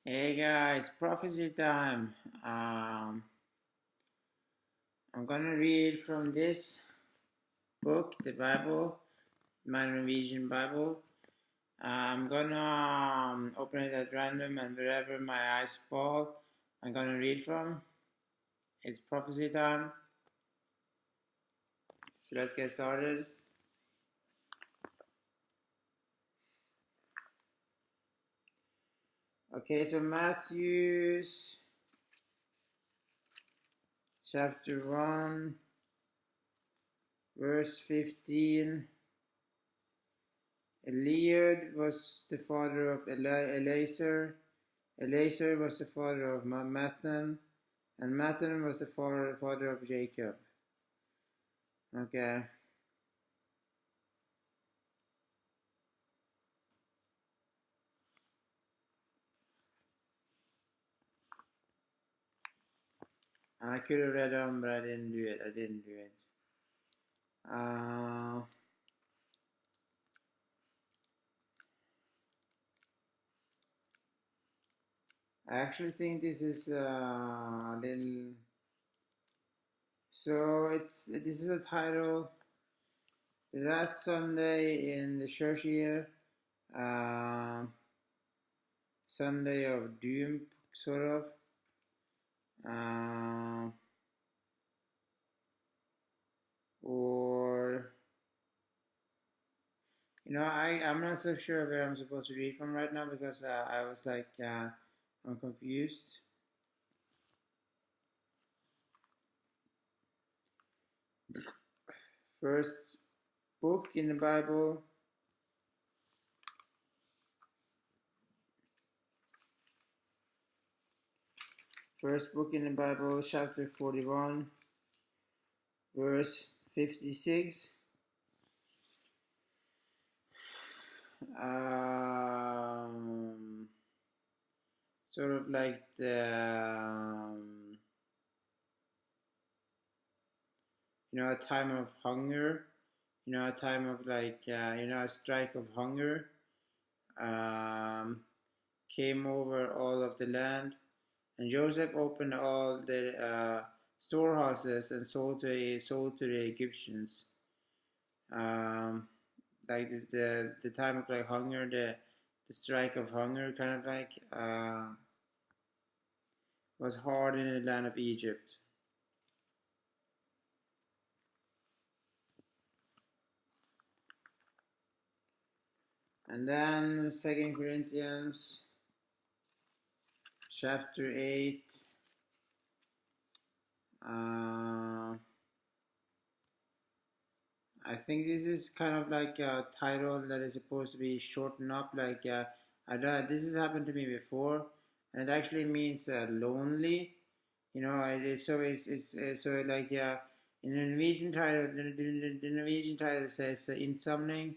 Hey guys, prophecy time. Um, I'm gonna read from this book, the Bible, my Norwegian Bible. I'm gonna open it at random, and wherever my eyes fall, I'm gonna read from. It's prophecy time, so let's get started. Okay, so Matthew's chapter 1, verse 15. Eliud was the father of Eleazar. Eleazar was the father of Matthan, and Matthan was the father of Jacob. Okay. I could have read on, but I didn't do it. Uh, I actually think this is a little. So this is a title. The last Sunday in the church year, uh, Sunday of Doom, sort of. Uh, or I'm not so sure where I'm supposed to read from right now because I was like, I'm confused. First book in the Bible, chapter 41, verse 56. Um, Sort of like a time of hunger, a time of like, a strike of hunger um, came over all of the land. And Joseph opened all the storehouses and sold to the Egyptians. Um, like the time of like hunger, the strike of hunger, kind of like was hard in the land of Egypt. And then Second Corinthians chapter 8. Uh, I think this is kind of like a title that is supposed to be shortened up. Like this has happened to me before, and it actually means lonely. So like in the Norwegian title, the Norwegian title says insamling.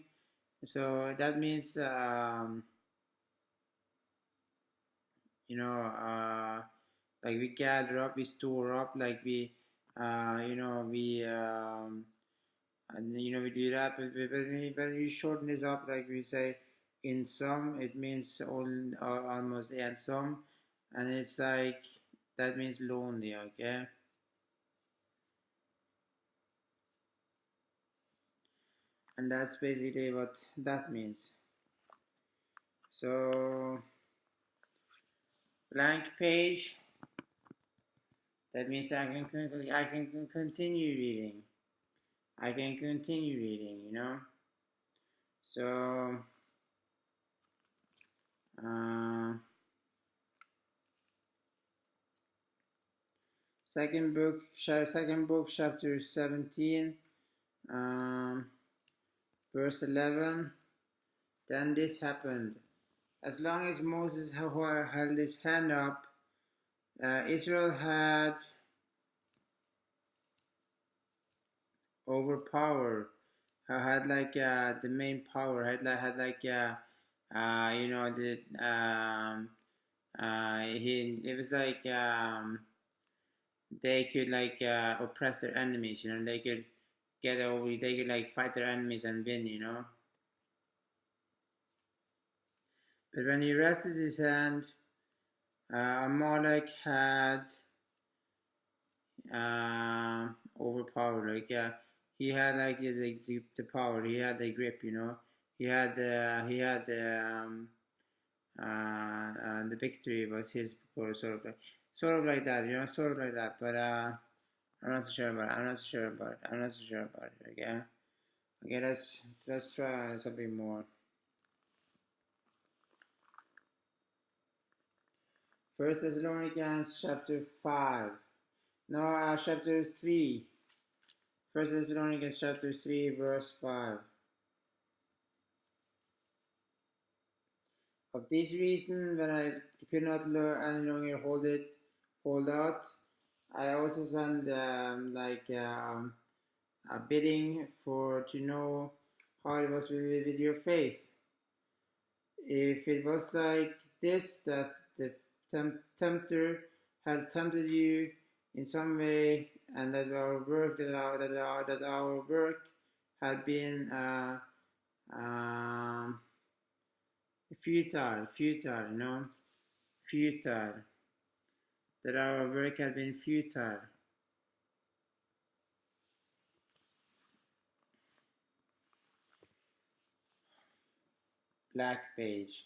So that means you know like we gather up, we store up, like we we and we do that, but when you shorten this up, like we say in some, it means almost and some, and it's like that means lonely. Okay, and that's basically what that means. So blank page, that means I can continue reading. So uh, second book, chapter 17, um, verse 11. Then this happened. As long as Moses held his hand up, Israel had overpower. Had like the main power. Had like the he it was like they could like oppress their enemies. They could get over. They could like fight their enemies and win. But when he rested his hand, Amalek had overpowered. Like he had like the power. He had the grip. You know, he had the victory was his, because sort of like that. You know, sort of like that. But I'm not so sure about it. I'm not so sure about it. I'm not so sure about it. Okay. Okay. Let's try something more. First Thessalonians chapter 5. No, chapter 3. First Thessalonians chapter 3, verse 5. Of this reason, when I could not any longer hold out, I also sent a bidding for to know how it was with your faith. If it was like this, that the tempter had tempted you in some way, and that our work had been futile, you know, futile, that our work had been futile. Black page,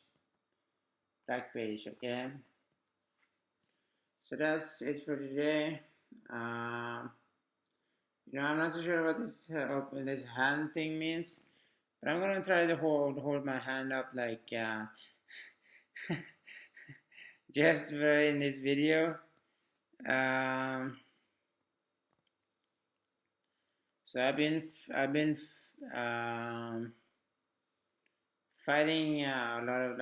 okay. So that's it for today. I'm not so sure what this hand thing means, but I'm gonna try to hold my hand up like just in this video. So I've been fighting a lot of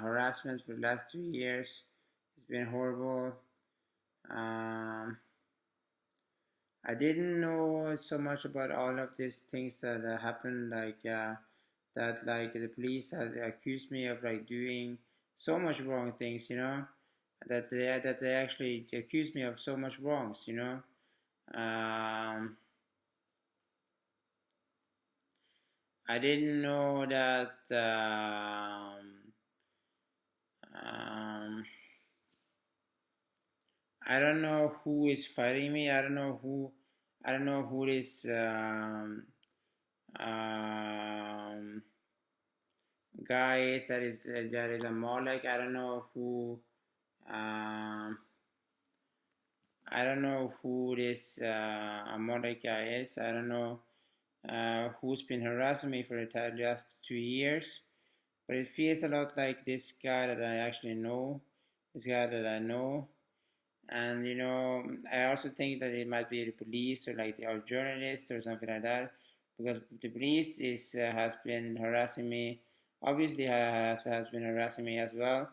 harassment for the last 2 years. It's been horrible. I didn't know so much about all of these things that happened, that the police had accused me of doing so much wrong things, that they actually accused me of so much wrongs, I didn't know that I don't know who is fighting me. I don't know who this guy is that is a Molech. I don't know who I don't know who this Molech guy is. I don't know who's been harassing me for the last 2 years. But it feels a lot like this guy that I actually know. This guy that I know. And I also think that it might be the police or journalists or something like that, because the police has been harassing me. Obviously, has been harassing me as well,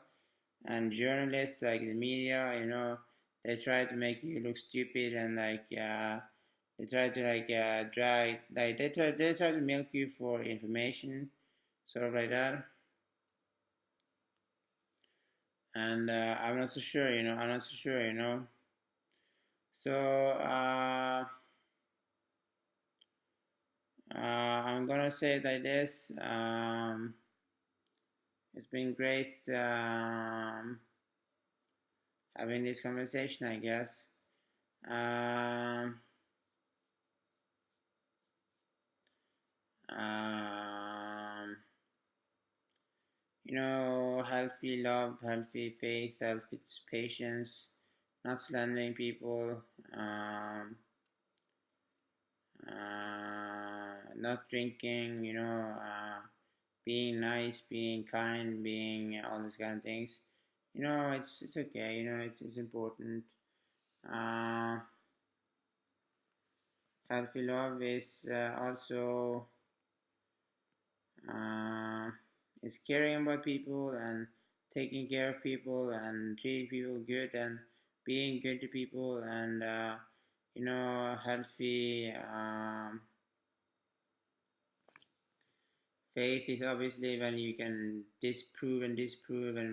and journalists like the media, they try to make you look stupid, and they try to drag they try to milk you for information, sort of like that. And I'm not so sure, So I'm gonna say it like this. It's been great having this conversation, I guess. Um, um, healthy love, healthy faith, healthy patience, not slandering people, not drinking, being nice, being kind, being all these kind of things. It's okay. It's important. Uh, Healthy love is also uh, is caring about people and taking care of people and treating people good and being good to people, and healthy faith is obviously when you can disprove and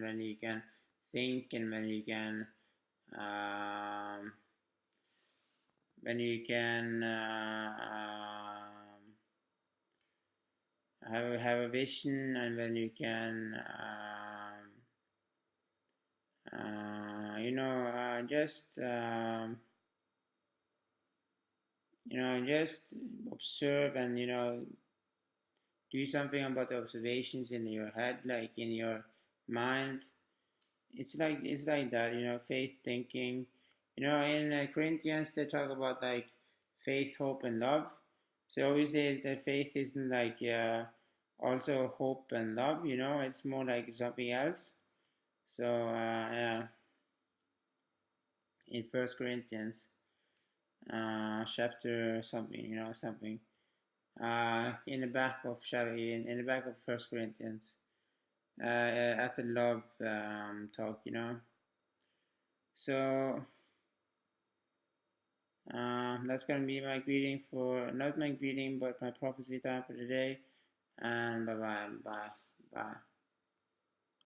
when you can think, and um, when you can have a vision, and when you can just observe and do something about the observations in your head, like in your mind. It's like that, faith thinking. In Corinthians they talk about like faith, hope, and love. So obviously the faith isn't like also hope and love. It's more like something else. So yeah, in First Corinthians, chapter something, something. In the back of in the back of First Corinthians, at the love talk. So that's gonna be my greeting for not my greeting, but my prophecy time for today. And bye bye.